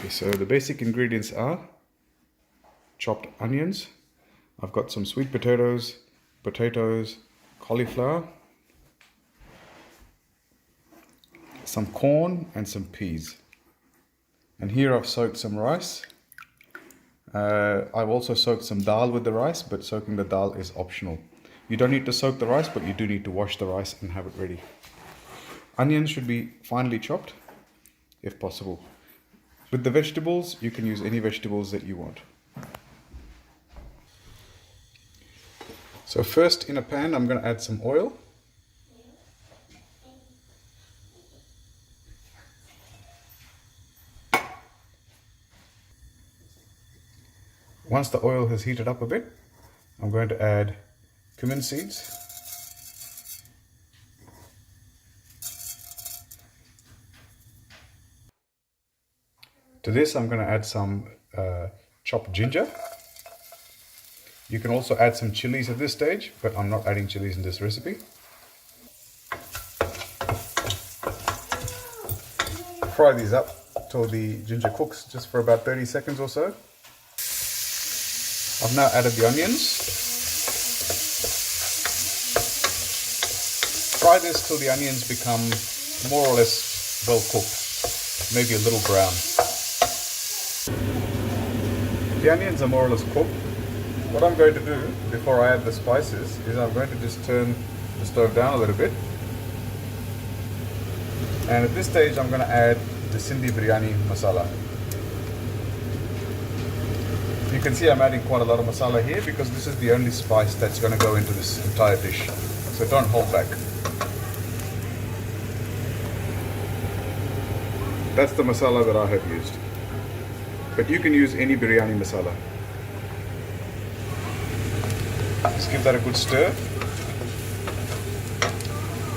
Okay, so the basic ingredients are chopped onions. I've got some sweet potatoes, cauliflower, some corn and some peas. And here I've soaked some rice. I've also soaked some dal with the rice, but soaking the dal is optional. You don't need to soak the rice, but you do need to wash the rice and have it ready. Onions should be finely chopped, if possible. With the vegetables, you can use any vegetables that you want. So first, in a pan, I'm going to add some oil. Once the oil has heated up a bit, I'm going to add cumin seeds. To this, I'm going to add some chopped ginger. You can also add some chilies at this stage, but I'm not adding chilies in this recipe. Fry these up till the ginger cooks just for about 30 seconds or so. I've now added the onions. Fry this till the onions become more or less well cooked, maybe a little brown. The onions are more or less cooked. What I'm going to do before I add the spices is I'm going to just turn the stove down a little bit. And at this stage I'm going to add the Sindhi Biryani masala. You can see I'm adding quite a lot of masala here because this is the only spice that's going to go into this entire dish. So don't hold back. That's the masala that I have used. But you can use any biryani masala. Just give that a good stir.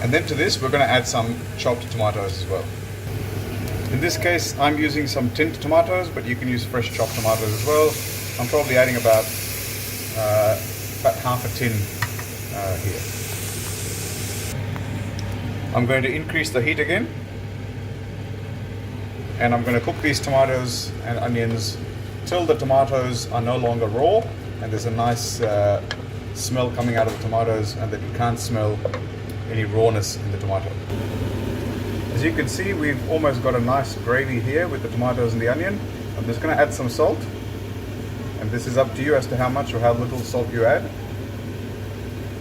And then to this, we're going to add some chopped tomatoes as well. In this case, I'm using some tinned tomatoes, but you can use fresh chopped tomatoes as well. I'm probably adding about half a tin here. I'm going to increase the heat again. And I'm going to cook these tomatoes and onions till the tomatoes are no longer raw and there's a nice smell coming out of the tomatoes and that you can't smell any rawness in the tomato. As you can see, we've almost got a nice gravy here with the tomatoes and the onion. I'm just going to add some salt, and this is up to you as to how much or how little salt you add.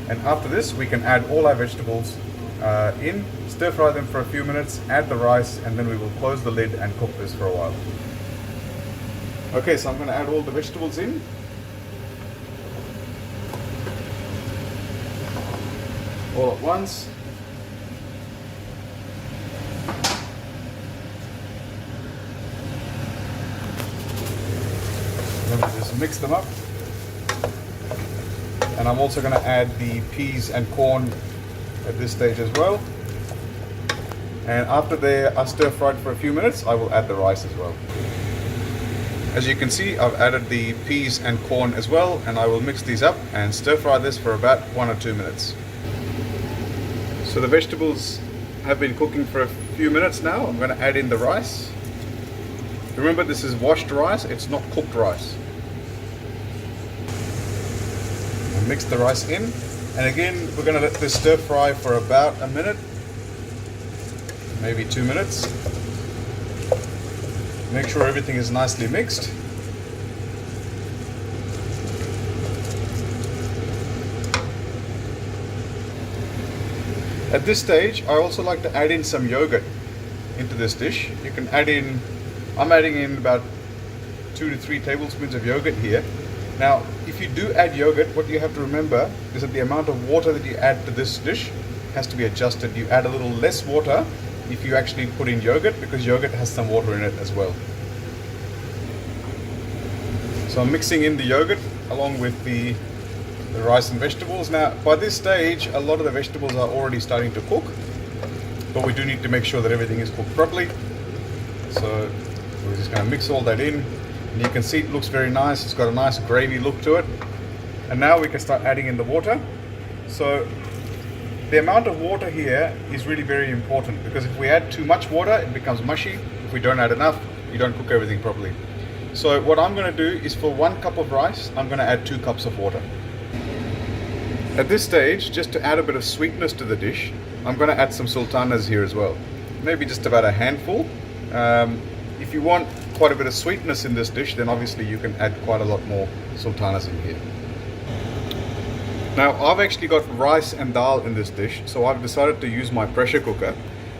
And after this, we can add all our vegetables in, stir fry them for a few minutes, add the rice, and then we will close the lid and cook this for a while. Okay, so I'm going to add all the vegetables in. All at once. Then we just mix them up. And I'm also going to add the peas and corn at this stage as well. And after they are stir fried for a few minutes, I will add the rice as well. As you can see, I've added the peas and corn as well, and I will mix these up and stir fry this for about 1 or 2 minutes. So the vegetables have been cooking for a few minutes now. I'm going to add in the rice. Remember, this is washed rice, it's not cooked rice. I'll mix the rice in, and again, we're going to let this stir fry for about a minute, maybe 2 minutes. Make sure everything is nicely mixed. At this stage, I also like to add in some yogurt into this dish. You can add in, I'm adding in about 2 to 3 tablespoons of yogurt here. Now, if you do add yogurt, what you have to remember is that the amount of water that you add to this dish has to be adjusted. You add a little less water if you actually put in yogurt, because yogurt has some water in it as well. So I'm mixing in the yogurt along with the rice and vegetables. Now, by this stage, a lot of the vegetables are already starting to cook, but we do need to make sure that everything is cooked properly. So we're just going to mix all that in, and you can see it looks very nice. It's got a nice gravy look to it. And now we can start adding in the water. So the amount of water here is really very important, because if we add too much water, it becomes mushy. If we don't add enough, you don't cook everything properly. So what I'm going to do is, for 1 cup of rice, I'm going to add 2 cups of water. At this stage, just to add a bit of sweetness to the dish, I'm going to add some sultanas here as well. Maybe just about a handful. If you want quite a bit of sweetness in this dish, then obviously you can add quite a lot more sultanas in here. Now I've actually got rice and dal in this dish, so I've decided to use my pressure cooker.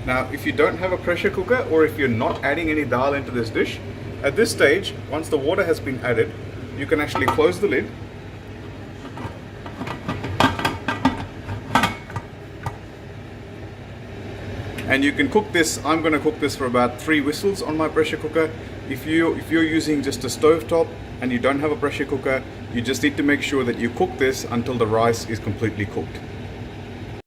Now if you don't have a pressure cooker, or if you're not adding any dal into this dish, at this stage, once the water has been added, you can actually close the lid. And you can cook this. I'm going to cook this for about 3 whistles on my pressure cooker. If you're using just a stovetop and you don't have a pressure cooker, you just need to make sure that you cook this until the rice is completely cooked.